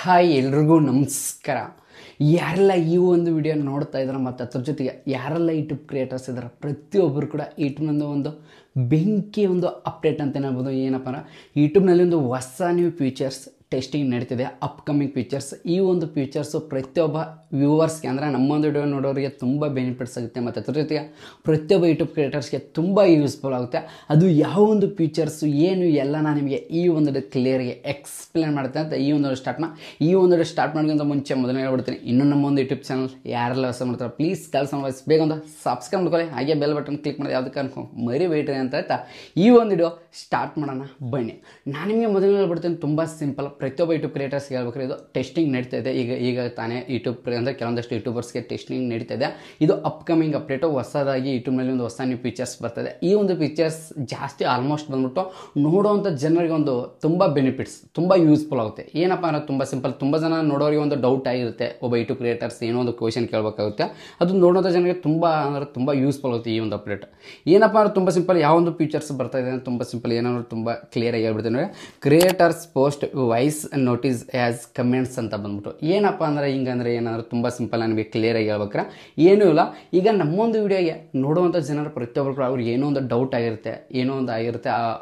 Hi ಎಲ್ರಿಗೂ ನಮಸ್ಕಾರ. ಯಾರೆಲ್ಲ ಈ ಒಂದು ವಿಡಿಯೋ ನೋಡ್ತಾ ಇದ್ದಾರೆ ಮತ್ತು ಅದ್ರ ಜೊತೆಗೆ ಯಾರೆಲ್ಲ ಯೂಟ್ಯೂಬ್ ಕ್ರಿಯೇಟರ್ಸ್ ಇದ್ದಾರೆ ಪ್ರತಿಯೊಬ್ಬರು ಕೂಡ ಯೂಟ್ಯೂಬ್ನಿಂದ ಒಂದು ಬೆಂಕಿ ಒಂದು ಅಪ್ಡೇಟ್ ಅಂತ ಹೇಳ್ಬೋದು. ಏನಪ್ಪ ಅಂದ್ರೆ ಯೂಟ್ಯೂಬ್ನಲ್ಲಿ ಒಂದು ಹೊಸ ನ್ಯೂ ಫೀಚರ್ಸ್ ಟೆಸ್ಟಿಂಗ್ ನಡೀತಿದೆ, ಅಪ್ಕಮಿಂಗ್ ಫೀಚರ್ಸ್. ಈ ಒಂದು ಫೀಚರ್ಸು ಪ್ರತಿಯೊಬ್ಬ ವ್ಯೂವರ್ಸ್ಗೆ ಅಂದರೆ ನಮ್ಮೊಂದು ವಿಡಿಯೋ ನೋಡೋರಿಗೆ ತುಂಬ ಬೆನಿಫಿಟ್ಸ್ ಆಗುತ್ತೆ ಮತ್ತು ಅದ್ರ ಜೊತೆಗೆ ಪ್ರತಿಯೊಬ್ಬ ಯೂಟ್ಯೂಬ್ ಕ್ರಿಯೇಟರ್ಸ್ಗೆ ತುಂಬ ಯೂಸ್ಫುಲ್ ಆಗುತ್ತೆ. ಅದು ಯಾವ ಒಂದು ಫೀಚರ್ಸು ಏನು ಎಲ್ಲ ನಾನು ನಿಮಗೆ ಈ ಒಂದು ಕ್ಲಿಯರ್ಗೆ ಎಕ್ಸ್ಪ್ಲೇನ್ ಮಾಡ್ತೇನೆ ಅಂತ ಈ ಒಂದು ಸ್ಟಾರ್ಟ್ ಮಾಡೋಕ್ಕಿಂತ ಮುಂಚೆ ಮೊದಲನೇ ಹೇಳ್ಬಿಡ್ತೀನಿ, ಇನ್ನೂ ನಮ್ಮ ಒಂದು ಯೂಟ್ಯೂಬ್ ಚಾನಲ್ ಯಾರೆಲ್ಲ ಹೊಸ ಮಾಡ್ತಾರೆ ಪ್ಲೀಸ್ ಬೇಗ ಒಂದು ಸಬ್ಸ್ಕ್ರೈಬ್ ಮಾಡ್ಕೊಳ್ಳಿ, ಹಾಗೆ ಬೆಲ್ ಬಟನ್ ಕ್ಲಿಕ್ ಮಾಡಿ ಯಾವುದಕ್ಕೆ ಅನ್ಕೊಂಡು ಮರಿಬೇಡ್ರಿ ಅಂತ ಹೇಳ್ತಾ ಈ ಒಂದು ವಿಡಿಯೋ ಸ್ಟಾರ್ಟ್ ಮಾಡೋಣ ಬನ್ನಿ. ನಾನು ನಿಮಗೆ ಮೊದಲನೇ ಹೇಳ್ಬಿಡ್ತೀನಿ, ತುಂಬ ಸಿಂಪಲ್. ಪ್ರತಿಯೊಬ್ಬ ಯೂಟ್ಯೂಬ್ ಕ್ರಿಯೇಟರ್ಸ್ಗೆ ಹೇಳ್ಬೇಕಾದ್ರೆ ಇದು ಟೆಸ್ಟಿಂಗ್ ನಡೀತಾ ಇದೆ. ಈಗ ತಾನೇ ಯೂಟ್ಯೂಬ್ ಅಂದರೆ ಕೆಲವೊಂದಷ್ಟು ಯೂಟ್ಯೂಬರ್ಸ್ಗೆ ಟೆಸ್ಟಿಂಗ್ ನಡೀತಾ ಇದೆ. ಇದು ಅಪ್ಕಮಿಂಗ್ ಅಪ್ಡೇಟು, ಹೊಸದಾಗಿ ಯೂಟ್ಯೂಬ್ನಲ್ಲಿ ಒಂದು ಹೊಸ ನ್ಯೂ ಫೀಚರ್ಸ್ ಬರ್ತದೆ. ಈ ಒಂದು ಫೀಚರ್ಸ್ ಜಾಸ್ತಿ ಆಲ್ಮೋಸ್ಟ್ ಬಂದ್ಬಿಟ್ಟು ನೋಡುವಂಥ ಜನರಿಗೆ ಒಂದು ತುಂಬ ಬೆನಿಫಿಟ್ಸ್, ತುಂಬ ಯೂಸ್ಫುಲ್ ಆಗುತ್ತೆ. ಏನಪ್ಪ ಅಂದರೆ ತುಂಬ ಸಿಂಪಲ್. ತುಂಬ ಜನ ನೋಡೋರಿಗೆ ಒಂದು ಡೌಟ್ ಆಗಿರುತ್ತೆ, ಒಬ್ಬ ಯೂಟ್ಯೂಬ್ ಕ್ರಿಯೇಟರ್ಸ್ ಏನೋ ಒಂದು ಕ್ವಶನ್ ಕೇಳಬೇಕಾಗುತ್ತೆ, ಅದು ನೋಡೋಂಥ ಜನರಿಗೆ ತುಂಬ ಯೂಸ್ಫುಲ್ ಆಗುತ್ತೆ ಈ ಒಂದು ಅಪ್ಡೇಟ್. ಏನಪ್ಪ ಅಂದ್ರೆ ತುಂಬ ಸಿಂಪಲ್. ಯಾವ ಒಂದು ಫೀಚರ್ಸ್ ಬರ್ತಾ ಇದೆ ತುಂಬ ಸಿಂಪಲ್, ಏನಾದ್ರು ತುಂಬ ಕ್ಲಿಯರಾಗಿ ಹೇಳ್ಬಿಡ್ತೀನಿ. Creators post voice notice as comments ಅಂತ ಬಂದ್ಬಿಟ್ಟು ಏನಪ್ಪ ಅಂದರೆ ಹಿಂಗಂದ್ರೆ ಏನಂದ್ರೆ ತುಂಬ ಸಿಂಪಲ್. ನನಗೆ ಕ್ಲಿಯರಾಗಿ ಹೇಳ್ಬೇಕ್ರೆ ಏನೂ ಇಲ್ಲ. ಈಗ ನಮ್ಮೊಂದು ವಿಡಿಯೋಗೆ ನೋಡುವಂಥ ಜನರು ಪ್ರತಿಯೊಬ್ಬರು ಅವ್ರಿಗೆ ಏನೋ ಒಂದು ಡೌಟ್ ಆಗಿರುತ್ತೆ,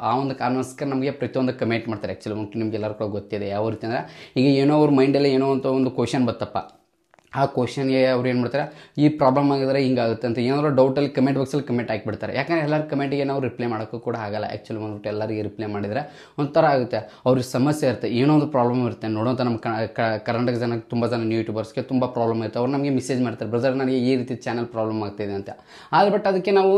ಆ ಒಂದು ಕಾರಣಕ್ಕೋಸ್ಕರ ನಮಗೆ ಪ್ರತಿಯೊಂದು ಕಮೆಂಟ್ ಮಾಡ್ತಾರೆ. ಆ್ಯಕ್ಚುಲಿ ನಿಮಗೆಲ್ಲರೂ ಕೂಡ ಗೊತ್ತಿದೆ ಯಾವ ರೀತಿ ಅಂದರೆ, ಈಗ ಏನೋ ಅವ್ರ ಮೈಂಡಲ್ಲಿ ಏನೋ ಅಂತ ಒಂದು ಕ್ವಶನ್ ಬತ್ತಪ್ಪ, ಆ ಕ್ವಶನ್ಗೆ ಅವ್ರು ಏನು ಮಾಡ್ತಾರೆ, ಈ ಪ್ರಾಬ್ಲಮ್ ಆಗಿದ್ರೆ ಹಿಂಗಾಗುತ್ತೆ ಅಂತ ಏನಾದರೂ ಡೌಟಲ್ಲಿ ಕಮೆಂಟ್ ಬಾಕ್ಸಲ್ಲಿ ಕಮೆಂಟ್ ಹಾಕಿಬಿಡ್ತಾರೆ. ಯಾಕಂದರೆ ಎಲ್ಲರ ಕಮೆಂಟಿಗೆ ನಾವು ರಿಪ್ಲೈ ಮಾಡೋಕ್ಕೂ ಕೂಡ ಆಗಲ್ಲ. ಆ್ಯಕ್ಚುಲಿ ಬಂದ್ಬಿಟ್ಟು ಎಲ್ಲರಿಗೆ ರಿಪ್ಲೈ ಮಾಡಿದರೆ ಒಂಥರ ಆಗುತ್ತೆ, ಅವ್ರಿಗೆ ಸಮಸ್ಯೆ ಇರುತ್ತೆ, ಏನೋ ಒಂದು ಪ್ರಾಬ್ಲಮ್ ಇರುತ್ತೆ. ನೋಡೋಂಥ ನಮ್ಮ ಕರ್ನಾಟಕ ಜನಕ್ಕೆ ತುಂಬ ಜನ ನ್ಯೂ ಯೂಟ್ಯೂಬರ್ಸ್ಗೆ ತುಂಬ ಪ್ರಾಬ್ಲಮ್ ಇರುತ್ತೆ. ಅವ್ರು ನಮಗೆ ಮೆಸೇಜ್ ಮಾಡ್ತಾರೆ, ಬ್ರದರ್ ನನಗೆ ಈ ರೀತಿ ಚಾನಲ್ ಪ್ರಾಬ್ಲಮ್ ಆಗ್ತಿದೆ ಅಂತ. ಆದರೆ ಬಟ್ ಅದಕ್ಕೆ ನಾವು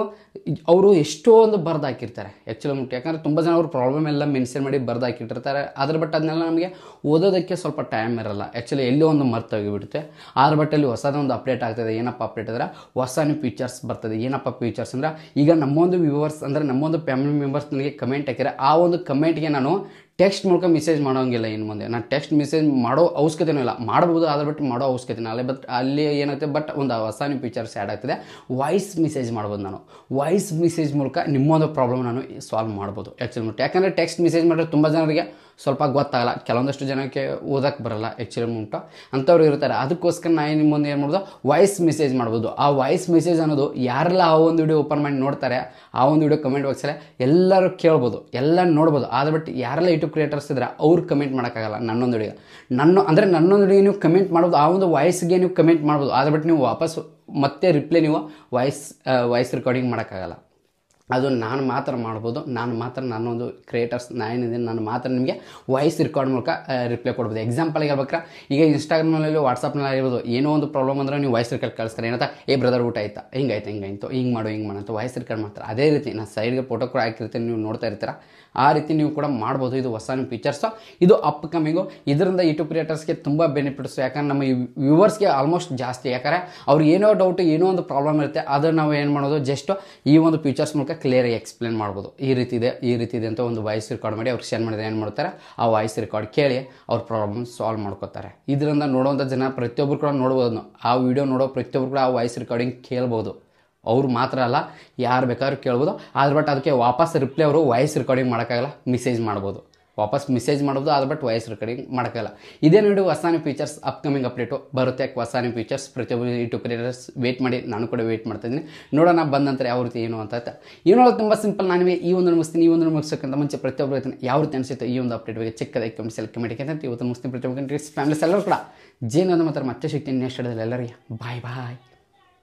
ಅವರು ಎಷ್ಟೋ ಒಂದು ಬರ್ದು ಹಾಕಿರ್ತಾರೆ ಆ್ಯಕ್ಚುಲಿ ಬಂದ್ಬಿಟ್ಟು. ಯಾಕಂದರೆ ತುಂಬ ಜನ ಅವ್ರ ಪ್ರಾಬ್ಲಮ್ ಎಲ್ಲ ಮೆನ್ಷನ್ ಮಾಡಿ ಬರ್ದು ಹಾಕಿಟ್ಟಿರ್ತಾರೆ. ಆದರೆ ಬಟ್ ಅದನ್ನೆಲ್ಲ ನಮಗೆ ಓದೋದಕ್ಕೆ ಸ್ವಲ್ಪ ಟೈಮ್ ಇರಲ್ಲ. ಆ್ಯಕ್ಚುಲಿ ಎಲ್ಲೋ ಒಂದು ಮರ್ತೋಗಿಬಿಡುತ್ತೆ. ಆದ್ರೆ ಬಟ್ ಅಲ್ಲಿ ಹೊಸದೊಂದು ಅಪ್ಡೇಟ್ ಆಗ್ತದೆ. ಏನಪ್ಪ ಅಪ್ಡೇಟ್ ಅಂದರೆ ಹೊಸ ನ್ಯೂ ಫೀಚರ್ಸ್ ಬರ್ತದೆ. ಏನಪ್ಪ ಫೀಚರ್ಸ್ ಅಂದರೆ, ಈಗ ನಮ್ಮೊಂದು ವ್ಯೂವರ್ಸ್ ಅಂದರೆ ನಮ್ಮೊಂದು ಫ್ಯಾಮಿಲಿ ಮೆಂಬರ್ಸ್ ನನಗೆ ಕಮೆಂಟ್ ಹಾಕಿದ್ರೆ ಆ ಒಂದು ಕಮೆಂಟ್ಗೆ ನಾನು ಟೆಕ್ಸ್ಟ್ ಮೂಲಕ ಮೆಸೇಜ್ ಮಾಡೋಂಗಿಲ್ಲ. ಇನ್ನು ಮುಂದೆ ನಾನು ಟೆಕ್ಸ್ಟ್ ಮೆಸೇಜ್ ಮಾಡೋ ಅವಶ್ಯಕತೆನೂ ಇಲ್ಲ. ಮಾಡ್ಬೋದು, ಆದರೆ ಬಟ್ ಮಾಡೋ ಅವಶ್ಯಕತೆನೂ ಅಲ್ಲ. ಬಟ್ ಅಲ್ಲಿ ಏನಾಗುತ್ತೆ, ಬಟ್ ಒಂದು ಹೊಸ ನ್ಯೂ ಫೀಚರ್ಸ್ ಆ್ಯಡ್ ಆಗ್ತದೆ. ವಾಯ್ಸ್ ಮೆಸೇಜ್ ಮಾಡ್ಬೋದು. ನಾನು ವಾಯ್ಸ್ ಮೆಸೇಜ್ ಮೂಲಕ ನಿಮ್ಮೊಂದು ಪ್ರಾಬ್ಲಮ್ ನಾನು ಸಾಲ್ವ್ ಮಾಡ್ಬೋದು ಆ್ಯಕ್ಚುಲಿ. ಯಾಕಂದರೆ ಟೆಕ್ಸ್ಟ್ ಮೆಸೇಜ್ ಮಾಡಿದ್ರೆ ತುಂಬ ಜನರಿಗೆ ಸ್ವಲ್ಪ ಗೊತ್ತಾಗಲ್ಲ, ಕೆಲವೊಂದಷ್ಟು ಜನಕ್ಕೆ ಓದಕ್ಕೆ ಬರಲ್ಲ ಆ್ಯಕ್ಚುಲಿ ಮುಂಟು ಅಂಥವ್ರು ಇರ್ತಾರೆ. ಅದಕ್ಕೋಸ್ಕರ ನಾನು ನಿಮ್ಮ ಮುಂದೆ ಏನು ಮಾಡ್ಬೋದು, ವಾಯ್ಸ್ ಮೆಸೇಜ್ ಮಾಡ್ಬೋದು. ಆ ವಾಯ್ಸ್ ಮೆಸೇಜ್ ಅನ್ನೋದು ಯಾರೆಲ್ಲ ಆ ಒಂದು ವಿಡಿಯೋ ಓಪನ್ ಮಾಡಿ ನೋಡ್ತಾರೆ, ಆ ಒಂದು ವಿಡಿಯೋ ಕಮೆಂಟ್ ಬಾಕ್ಸಲ್ಲಿ ಎಲ್ಲರೂ ಕೇಳ್ಬೋದು, ಎಲ್ಲ ನೋಡ್ಬೋದು. ಆದರೆ ಬಟ್ ಯಾರೆಲ್ಲ ಯೂಟ್ಯೂಬ್ ಕ್ರಿಯೇಟರ್ಸ್ ಇದ್ರೆ ಅವ್ರು ಕಮೆಂಟ್ ಮಾಡೋಕ್ಕಾಗಲ್ಲ. ನನ್ನೊಂದು ವಿಡಿಯೋ ನನ್ನೊಂದು ವಿಡಿಯೋ ನೀವು ಕಮೆಂಟ್ ಮಾಡ್ಬೋದು, ಆ ಒಂದು ವಾಯ್ಸ್ಗೆ ನೀವು ಕಮೆಂಟ್ ಮಾಡ್ಬೋದು. ಆದರೆ ಬಟ್ ನೀವು ವಾಪಸ್ ಮತ್ತೆ ರಿಪ್ಲೈ ನೀವು ವಾಯ್ಸ್ ರೆಕಾರ್ಡಿಂಗ್ ಮಾಡೋಕ್ಕಾಗಲ್ಲ. ಅದು ನಾನು ಮಾತ್ರ ಮಾಡ್ಬೋದು. ನನ್ನೊಂದು ಕ್ರಿಯೇಟರ್ಸ್ ನಾನೇನಿದ್ದೀನಿ, ನಾನು ಮಾತ್ರ ನಿಮಗೆ ವಾಯ್ಸ್ ರೆಕಾರ್ಡ್ ಮೂಲಕ ರಿಪ್ಲೈ ಕೊಡ್ಬೋದು. ಎಕ್ಸಾಂಪಲ್ಗೆ ಹೇಳ್ಬೇಕಾರೆ, ಈಗ ಇನ್ಸ್ಟಾಗ್ರಾಮ್ನಲ್ಲಿ ವಾಟ್ಸಪ್ನಲ್ಲಿ ಆಗಿರ್ಬೋದು, ಏನೋ ಒಂದು ಪ್ರಾಬ್ಲಮ್ ಅಂದರೆ ನೀವು ವಾಯ್ಸ್ ರೆಕಾರ್ಡ್ ಕಳಿಸ್ತಾರೆ. ಏನಂತ, ಬ್ರದರ್ ಊಟ ಆಯ್ತಾ, ಹಿಂಗಾಯ್ತು ಹಿಂಗೆ ಮಾಡು ಅಂತ ವಾಯ್ಸ್ ರೆಕಾರ್ಡ್ ಮಾಡ್ತಾರೆ. ಅದೇ ರೀತಿ ನಾನು ಸೈಡ್ಗೆ ಫೋಟೋ ಕೂಡ ಹಾಕಿರ್ತೀನಿ, ನೀವು ನೋಡ್ತಾ ಇರ್ತೀರ. ಆ ರೀತಿ ನೀವು ಕೂಡ ಮಾಡ್ಬೋದು. ಇದು ಹೊಸ ನ್ಯೂ ಫೀಚರ್ಸು, ಇದು ಅಪ್ಕಮಿಂಗು. ಇದರಿಂದ ಯೂಟ್ಯೂಬ್ ಕ್ರಿಯೇಟರ್ಸ್ಗೆ ತುಂಬ ಬೆನಿಫಿಟ್ಸು. ಯಾಕಂದ್ರೆ ನಮ್ಮ ವ್ಯೂವರ್ಸ್ಗೆ ಆಲ್ಮೋಸ್ಟ್ ಜಾಸ್ತಿ, ಯಾಕಂದರೆ ಅವ್ರಿಗೆ ಏನೋ ಡೌಟು, ಏನೋ ಒಂದು ಪ್ರಾಬ್ಲಮ್ ಇರುತ್ತೆ, ಅದನ್ನು ನಾವು ಏನು ಮಾಡೋದು, ಜಸ್ಟ್ ಈ ಒಂದು ಫೀಚರ್ಸ್ ಮೂಲಕ ಕ್ಲಿಯರಾಗಿ ಎಕ್ಸ್ಪ್ಲೇನ್ ಮಾಡ್ಬೋದು. ಈ ರೀತಿ ಇದೆ ಅಂತ ಒಂದು ವಾಯ್ಸ್ ರೆಕಾರ್ಡ್ ಮಾಡಿ ಅವ್ರಿಗೆ ಶೇರ್ ಮಾಡಿದ್ರೆ ಏನು ಮಾಡ್ತಾರೆ, ಆ ವಾಯ್ಸ್ ರೆಕಾರ್ಡ್ ಕೇಳಿ ಅವ್ರ ಪ್ರಾಬ್ಲಮ್ ಸಾಲ್ವ್ ಮಾಡ್ಕೋತಾರೆ. ಇದರಿಂದ ನೋಡುವಂಥ ಜನ ಪ್ರತಿಯೊಬ್ಬರು ಕೂಡ ನೋಡ್ಬೋದು. ಆ ವಿಡಿಯೋ ನೋಡೋ ಪ್ರತಿಯೊಬ್ಬರು ಕೂಡ ಆ ವಾಯ್ಸ್ ರೆಕಾರ್ಡಿಂಗ್ ಕೇಳ್ಬೋದು. ಅವ್ರು ಮಾತ್ರ ಅಲ್ಲ, ಯಾರು ಬೇಕಾದ್ರೂ ಕೇಳ್ಬೋದು. ಆದರೆ ಬಟ್ ಅದಕ್ಕೆ ವಾಪಸ್ ರಿಪ್ಲೈ ಅವರು ವಾಯ್ಸ್ ರೆಕಾರ್ಡಿಂಗ್ ಮಾಡೋಕ್ಕಾಗಲ್ಲ, ಮೆಸೇಜ್ ಮಾಡ್ಬೋದು, ವಾಪಸ್ ಮೆಸೇಜ್ ಮಾಡ್ಬೋದು. ಆದರೆ ಬಟ್ ವಾಯ್ಸ್ ರೆಕಾರ್ಡಿಂಗ್ ಮಾಡೋಕ್ಕಾಗಲ್ಲ. ಇದೇ ನೋಡಿ ಹೊಸ ನ್ಯೂ ಫೀಚರ್ಸ್ ಅಪ್ಕಮಿಂಗ್ ಅಪ್ಡೇಟು ಬರುತ್ತೆ. ಹೊಸ ನ್ಯೂ ಫೀಚರ್ಸ್ ಪ್ರತಿಯೊಬ್ಬರು ಯೂಟ್ಯೂಬ್ ಕ್ರಿಯೇಟರ್ಸ್ ವೇಟ್ ಮಾಡಿ, ನಾನು ಕೂಡ ವೇಟ್ ಮಾಡ್ತಾಯಿದ್ದೀನಿ. ನೋಡೋಣ ಬಂದ ನಂತರ ಯಾವ ರೀತಿ ಏನು ಅಂತ. ಏನೋ ತುಂಬ ಸಿಂಪಲ್. ನಾನು ಈ ಒಂದು ಮುಗಿಸೋಕ್ಕಿಂತ ಮುಂಚೆ ಪ್ರತಿಯೊಬ್ಬರು ಹೇಳ್ತೀನಿ, ಯಾವ ರೀತಿ ಅನಿಸುತ್ತೆ ಈ ಒಂದು ಅಪ್ಡೇಟ್ ಬಗ್ಗೆ ಚಿಕ್ಕದಾಗಿ ಕಮೆಂಟ್ ಅಂತ ಇವತ್ತು ಮುಗಿಸ್ತೀನಿ. ಪ್ರತಿಯೊಬ್ಬರು ಫ್ಯಾಮಿಲೀಸ್ ಎಲ್ಲರೂ ಕೂಡ ಜೇನು ಮಾತ್ರ ಮತ್ತೆ ಸಿಗ್ತೀನಿ ನೆಕ್ಸ್ಟ್ ಎಲ್ಲರಿಗೆ ಬಾಯ್.